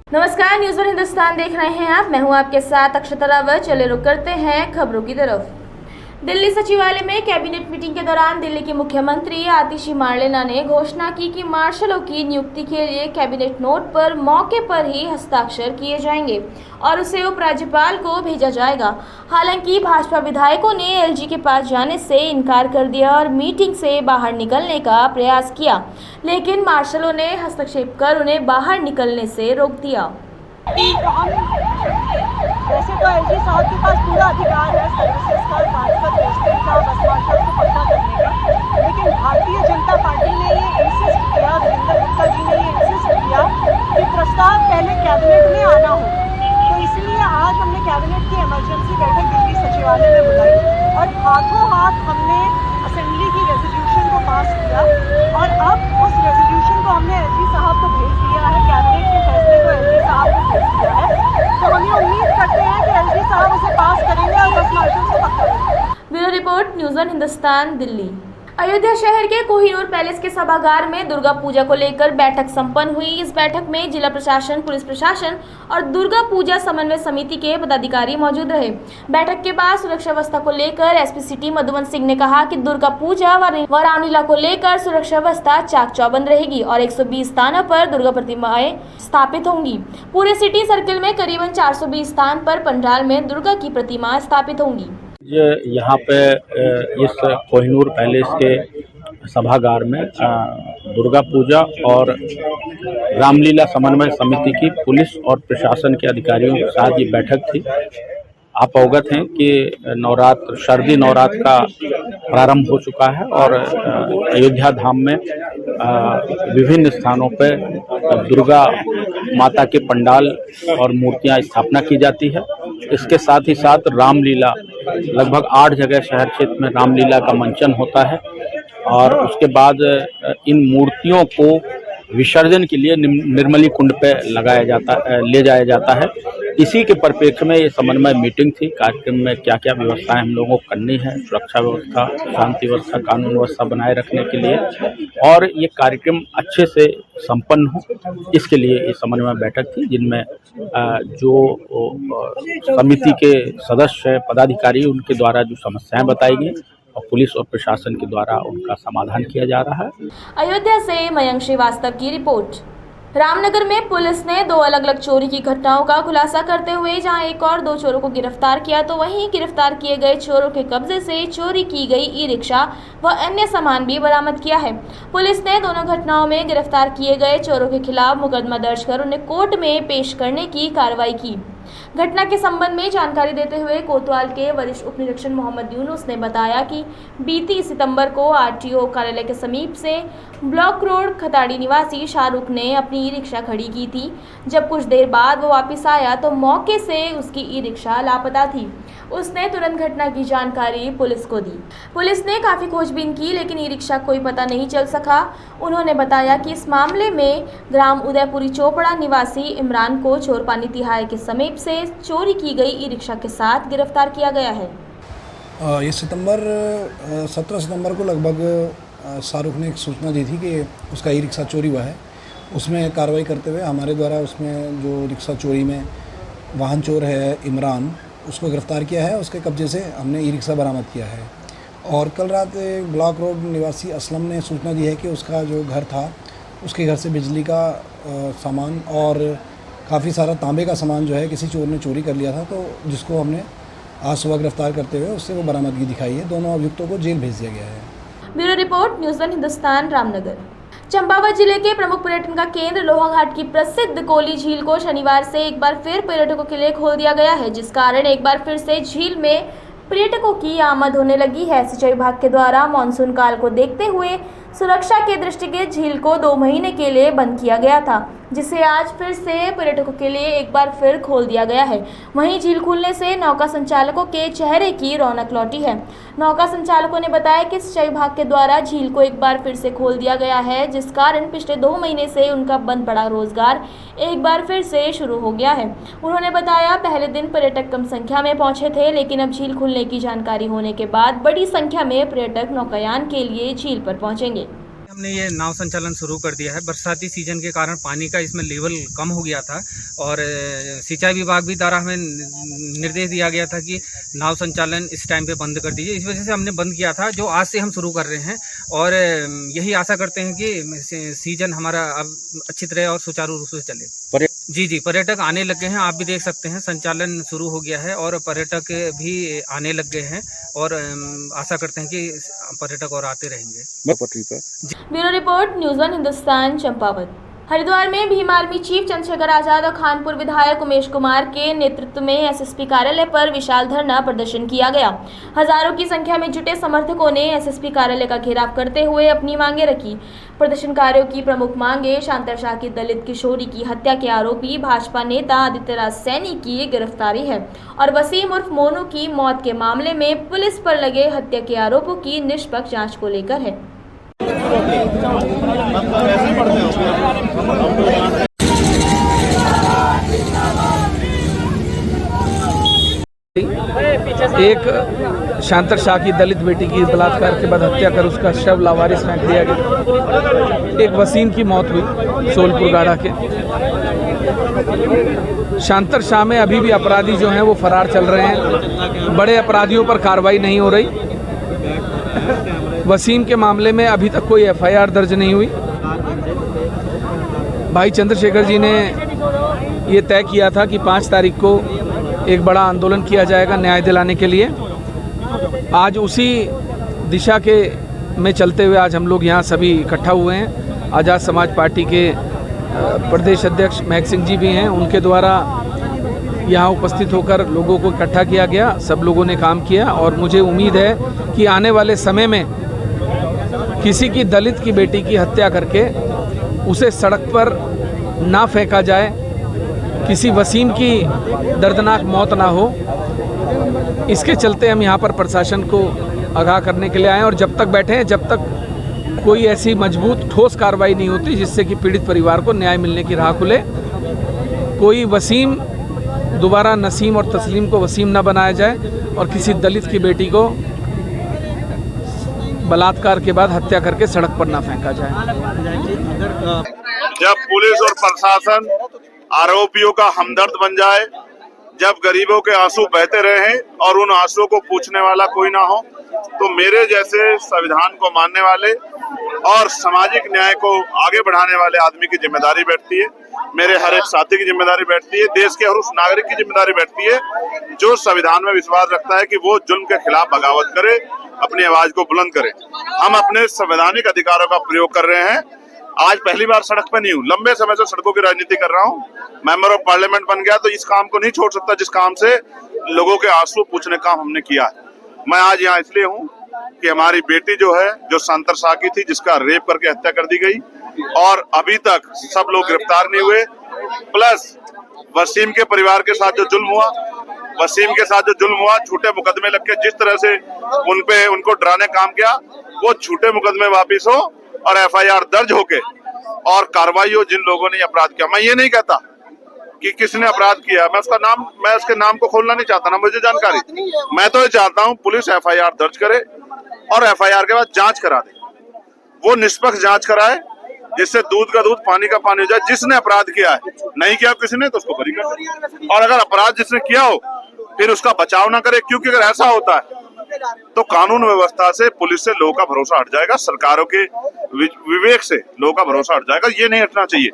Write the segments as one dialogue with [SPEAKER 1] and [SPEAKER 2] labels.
[SPEAKER 1] नमस्कार, news one Hindustan देख रहे हैं आप। मैं हूं आपके साथ अक्षता रावत। चले रुक करते हैं खबरों की तरफ। दिल्ली सचिवालय में कैबिनेट मीटिंग के दौरान दिल्ली की मुख्यमंत्री आतिशी मार्लेना ने घोषणा की कि मार्शलों की नियुक्ति के लिए कैबिनेट नोट पर मौके पर ही हस्ताक्षर किए जाएंगे और उसे उपराज्यपाल को भेजा जाएगा। हालांकि भाजपा विधायकों ने एलजी के पास जाने से इनकार कर दिया और मीटिंग से बाहर निकलने का प्रयास किया, लेकिन मार्शलों ने हस्तक्षेप कर उन्हें बाहर निकलने से रोक दिया।
[SPEAKER 2] वैसे तो एलजी साहब के पास पूरा अधिकार है सर्विसेज का, ट्रांसफर पोस्टिंग का, बस मार्शल को पक्का करने का, लेकिन भारतीय जनता पार्टी ने ये इंसिस्ट किया, रविंदर गुप्ता जी ने ये इंसिस्ट किया कि प्रस्ताव पहले कैबिनेट में आना होगा। तो इसलिए आज हमने कैबिनेट की इमरजेंसी बैठक दिल्ली सचिवालय में बुलाई और हाथों हाथ हमने असेंबली की रेजोल्यूशन को पास किया और अब उस रेजोल्यूशन को हमने एलजी साहब को भेज दिया है, कैबिनेट के फैसले को एलजी साहब को भेज दिया है। तो हम ये उम्मीद करते हैं कि एलजी साहब उसे पास करेंगे और बस मार्शल को पक्का करेंगे।
[SPEAKER 1] Bureau report, news one Hindustan, Delhi. Ayodhya शहर के कोहिनूर पैलेस के सभागार में दुर्गा पूजा को लेकर बैठक संपन्न हुई। इस बैठक में जिला प्रशासन, पुलिस प्रशासन और दुर्गा पूजा समन्वय समिति के पदाधिकारी मौजूद रहे। बैठक के बाद सुरक्षा व्यवस्था को लेकर एसपी सिटी मधुबन सिंह ने कहा कि दुर्गा पूजा व रामलीला को लेकर सुरक्षा व्यवस्था चाक चौबंद रहेगी और 120 स्थानों पर दुर्गा प्रतिमाएं स्थापित होंगी। पूरे सिटी सर्किल में करीबन 420 स्थान पर पंडाल में दुर्गा की प्रतिमा स्थापित होंगी।
[SPEAKER 3] यहाँ पे इस कोहिनूर पैलेस के सभागार में दुर्गा पूजा और रामलीला समन्वय समिति की पुलिस और प्रशासन के अधिकारियों के साथ ये बैठक थी। आप अवगत हैं कि नवरात्र, शारदीय नवरात्र का प्रारंभ हो चुका है और अयोध्या धाम में विभिन्न स्थानों पर दुर्गा माता के पंडाल और मूर्तियां स्थापना की जाती है। इसके साथ ही साथ रामलीला, लगभग 8 जगह शहर क्षेत्र में रामलीला का मंचन होता है और उसके बाद इन मूर्तियों को विसर्जन के लिए निर्मली कुंड पे ले जाया जाता है। इसी के परिप्रेक्ष्य में ये समन्वय मीटिंग थी। कार्यक्रम में क्या क्या व्यवस्थाएं हम लोगों को करनी है, सुरक्षा व्यवस्था, शांति व्यवस्था, कानून व्यवस्था बनाए रखने के लिए और ये कार्यक्रम अच्छे से संपन्न हो, इसके लिए ये समन्वय बैठक थी, जिनमें जो समिति के सदस्य, पदाधिकारी, उनके द्वारा जो समस्याएं बताई गई और पुलिस और प्रशासन के द्वारा उनका समाधान किया जा रहा है।
[SPEAKER 1] अयोध्या से मयंक श्रीवास्तव की रिपोर्ट। रामनगर में पुलिस ने 2 अलग अलग चोरी की घटनाओं का खुलासा करते हुए जहां एक और 2 चोरों को गिरफ्तार किया, तो वहीं गिरफ्तार किए गए चोरों के कब्जे से चोरी की गई ई-रिक्शा व अन्य सामान भी बरामद किया है। पुलिस ने दोनों घटनाओं में गिरफ्तार किए गए चोरों के खिलाफ मुकदमा दर्ज कर उन्हें कोर्ट में पेश करने की कार्रवाई की। घटना के संबंध में जानकारी देते हुए कोतवाल के वरिष्ठ उप निरीक्षक मोहम्मद यूनुस ने बताया कि बीती सितंबर को आरटीओ कार्यालय के समीप से ब्लॉक रोड खताड़ी निवासी शाहरुख ने अपनी ई-रिक्शा खड़ी की थी। जब कुछ देर बाद वो वापस आया तो मौके से उसकी ई-रिक्शा लापता थी। उसने तुरंत घटना की जानकारी पुलिस को दी। पुलिस ने काफ़ी खोजबीन की, लेकिन ई-रिक्शा कोई पता नहीं चल सका। उन्होंने बताया कि इस मामले में ग्राम उदयपुरी चोपड़ा निवासी इमरान को चोरपानी तिहाई के समीप से चोरी की गई ई-रिक्शा के साथ गिरफ्तार किया गया है।
[SPEAKER 4] ये 17 सितंबर को लगभग शाहरुख ने एक सूचना दी थी कि उसका ई-रिक्शा चोरी हुआ है। उसमें कार्रवाई करते हुए हमारे द्वारा उसमें जो रिक्शा चोरी में वाहन चोर है इमरान, उसको गिरफ्तार किया है। उसके कब्जे से हमने ई-रिक्शा बरामद किया है। और कल रात ब्लॉक रोड निवासी असलम ने सूचना दी है कि उसका जो घर था, उसके घर से बिजली का सामान और काफ़ी सारा तांबे का सामान जो है किसी चोर ने चोरी कर लिया था, तो जिसको हमने आज सुबह गिरफ्तार करते हुए उससे वो बरामदगी दिखाई है। दोनों अभियुक्तों को जेल भेज दिया गया है।
[SPEAKER 1] Bureau report, news one Hindustan, Ramnagar. Champawat जिले के प्रमुख पर्यटन का केंद्र लोहाघाट की प्रसिद्ध कोली झील को शनिवार से एक बार फिर पर्यटकों के लिए खोल दिया गया है, जिस कारण एक बार फिर से झील में पर्यटकों की आमद होने लगी है। सिंचाई विभाग के द्वारा मानसून काल को देखते हुए सुरक्षा के दृष्टिगत झील को 2 महीने के लिए बंद किया गया था, जिसे आज फिर से पर्यटकों के लिए एक बार फिर खोल दिया गया है। वहीं झील खुलने से नौका संचालकों के चेहरे की रौनक लौटी है। नौका संचालकों ने बताया कि सिंचाई विभाग के द्वारा झील को एक बार फिर से खोल दिया गया है, जिस कारण पिछले 2 महीने से उनका बंद पड़ा रोजगार एक बार फिर से शुरू हो गया है। उन्होंने बताया पहले दिन पर्यटक कम संख्या में पहुंचे थे, लेकिन अब झील खुलने की जानकारी होने के बाद बड़ी संख्या में पर्यटक नौकायान के लिए झील पर पहुंचेंगे।
[SPEAKER 5] हमने ये नाव संचालन शुरू कर दिया है। बरसाती सीजन के कारण पानी का इसमें लेवल कम हो गया था और सिंचाई विभाग भी द्वारा हमें निर्देश दिया गया था कि नाव संचालन इस टाइम पे बंद कर दीजिए। इस वजह से हमने बंद किया था, जो आज से हम शुरू कर रहे हैं और यही आशा करते हैं कि सीजन हमारा अब अच्छी तरह और सुचारू रूप से चले। जी, पर्यटक आने लग गए हैं, आप भी देख सकते हैं संचालन शुरू हो गया है और पर्यटक भी आने लग गए हैं और आशा करते हैं कि पर्यटक और आते रहेंगे।
[SPEAKER 1] Bureau report, news 1 Hindustan, Champawat. Haridwar में भीम आर्मी चीफ चंद्रशेखर आजाद और खानपुर विधायक उमेश कुमार के नेतृत्व में एसएसपी कार्यालय पर विशाल धरना प्रदर्शन किया गया। हजारों की संख्या में जुटे समर्थकों ने एसएसपी कार्यालय का घेराव करते हुए अपनी मांगे रखी। प्रदर्शनकारियों की प्रमुख मांगे शांतर शाह की दलित किशोरी की हत्या के आरोपी भाजपा नेता आदित्यराज सैनी की गिरफ्तारी है और वसीम उर्फ मोनू की मौत के मामले में पुलिस पर लगे हत्या के आरोपों की निष्पक्ष जांच को लेकर है।
[SPEAKER 6] एक शांतर शाह की दलित बेटी की बलात्कार के बाद हत्या कर उसका शव लावारिस फेंक दिया गया। एक वसीम की मौत हुई सोलपुर गाढ़ा के। शांतर शाह में अभी भी अपराधी जो हैं वो फरार चल रहे हैं, बड़े अपराधियों पर कार्रवाई नहीं हो रही। वसीम के मामले में अभी तक कोई एफआईआर दर्ज नहीं हुई। भाई चंद्रशेखर जी ने ये तय किया था कि 5 तारीख को एक बड़ा आंदोलन किया जाएगा न्याय दिलाने के लिए। आज उसी दिशा के में चलते हुए आज हम लोग यहाँ सभी इकट्ठा हुए हैं। आज़ाद समाज पार्टी के प्रदेश अध्यक्ष महक सिंह जी भी हैं, उनके द्वारा यहाँ उपस्थित होकर लोगों को इकट्ठा किया गया। सब लोगों ने काम किया और मुझे उम्मीद है कि आने वाले समय में किसी की दलित की बेटी की हत्या करके उसे सड़क पर ना फेंका जाए, किसी वसीम की दर्दनाक मौत ना हो। इसके चलते हम यहाँ पर प्रशासन को आगाह करने के लिए आए और जब तक बैठे हैं, जब तक कोई ऐसी मजबूत ठोस कार्रवाई नहीं होती जिससे कि पीड़ित परिवार को न्याय मिलने की राह खुले, कोई वसीम दोबारा नसीम और तस्लीम को वसीम ना बनाया जाए और किसी दलित की बेटी को बलात्कार के बाद हत्या करके सड़क पर ना फेंका जाए।
[SPEAKER 7] जब पुलिस और प्रशासन आरोपियों का हमदर्द बन जाए, जब गरीबों के आंसू बहते रहे और उन आंसुओं को पूछने वाला कोई ना हो, तो मेरे जैसे संविधान को मानने वाले और सामाजिक न्याय को आगे बढ़ाने वाले आदमी की जिम्मेदारी बैठती है, मेरे हर एक साथी की जिम्मेदारी बैठती है, देश के हर उस नागरिक की जिम्मेदारी बैठती है जो संविधान में विश्वास रखता है कि वो जुल्म के खिलाफ बगावत करे, अपनी आवाज को बुलंद करे। हम अपने संवैधानिक अधिकारों का प्रयोग कर रहे हैं। आज पहली बार सड़क पर नहीं हूँ, लंबे समय से सड़कों की राजनीति कर रहा हूँ। मेंबर ऑफ पार्लियामेंट बन गया तो इस काम को नहीं छोड़ सकता जिस काम से लोगों के आंसू पूछने काम हमने किया है। मैं आज यहाँ इसलिए हूँ कि हमारी बेटी जो है, जो शांतर शाह की थी, जिसका रेप करके हत्या कर दी गई और अभी तक सब लोग गिरफ्तार नहीं हुए, प्लस वसीम के परिवार के साथ जो जुल्म हुआ, झूठे मुकदमे लग के जिस तरह से उनको डराने काम किया, वो झूठे मुकदमे वापिस हो और एफआईआर दर्ज होके और कार्रवाई हो जिन लोगों ने अपराध किया। मैं ये नहीं कहता कि किसने अपराध किया, मैं उसके नाम को खोलना नहीं चाहता, ना मुझे जानकारी। मैं तो ये चाहता हूँ पुलिस एफआईआर दर्ज करे और एफआईआर के बाद जांच करा दे, वो निष्पक्ष जांच कराए जिससे दूध का दूध पानी का पानी हो जाए। जिसने अपराध किया है, नहीं किया किसी ने, तो उसको बरी कर दे, और अगर अपराध जिसने किया हो फिर उसका बचाव ना करे, क्योंकि अगर ऐसा होता है तो कानून व्यवस्था से, पुलिस से लोगों का भरोसा हट जाएगा, सरकारों के विवेक से लोगों का भरोसा हट जाएगा। ये नहीं हटना चाहिए।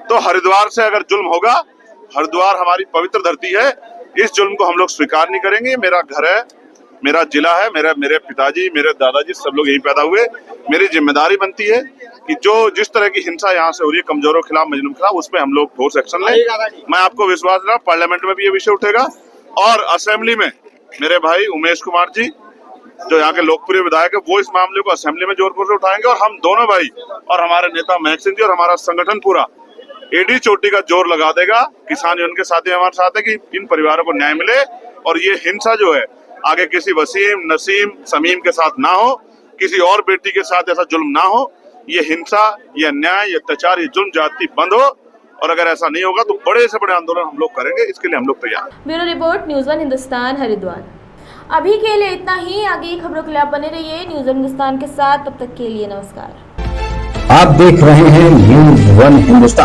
[SPEAKER 7] तो हरिद्वार से अगर जुल्म होगा, हरिद्वार हमारी पवित्र धरती है, इस जुल्म को हम लोग स्वीकार नहीं करेंगे। मेरा घर है, मेरा जिला है, मेरे पिताजी, मेरे दादाजी सब लोग यहीं पैदा हुए। मेरी जिम्मेदारी बनती है कि जिस तरह की हिंसा यहाँ से हो रही है कमजोरों के खिलाफ, मजलूम के खिलाफ, उसमें हम लोग ठोस एक्शन लें। मैं आपको विश्वास दिला, पार्लियामेंट में भी ये विषय उठेगा और असेंबली में मेरे भाई उमेश कुमार जी, जो यहाँ के लोकप्रिय विधायक है, वो इस मामले को असेंबली में जोर से उठाएंगे और हम दोनों भाई और हमारे नेता महक सिंह जी और हमारा संगठन पूरा एडी चोटी का जोर लगा देगा। किसान यूनियन के साथ ही हमारे साथ है कि इन परिवारों को न्याय मिले और ये हिंसा जो है आगे किसी वसीम, नसीम, समीम के साथ ना हो, किसी और बेटी के साथ ऐसा जुल्म ना हो। ये हिंसा, ये अन्याय, ये अत्याचार, ये जुल्म जाति बंद हो, और अगर ऐसा नहीं होगा तो बड़े से बड़े आंदोलन हम लोग करेंगे। इसके लिए हम लोग तैयार हैं।
[SPEAKER 1] Bureau report, news 1 Hindustan, Haridwar. अभी के लिए इतना ही। आगे खबरों के लिए आप बने रहिए न्यूज़ 1 हिंदुस्तान के साथ। तब तक के लिए नमस्कार।
[SPEAKER 8] आप देख रहे हैं न्यूज़ वन हिंदुस्तान।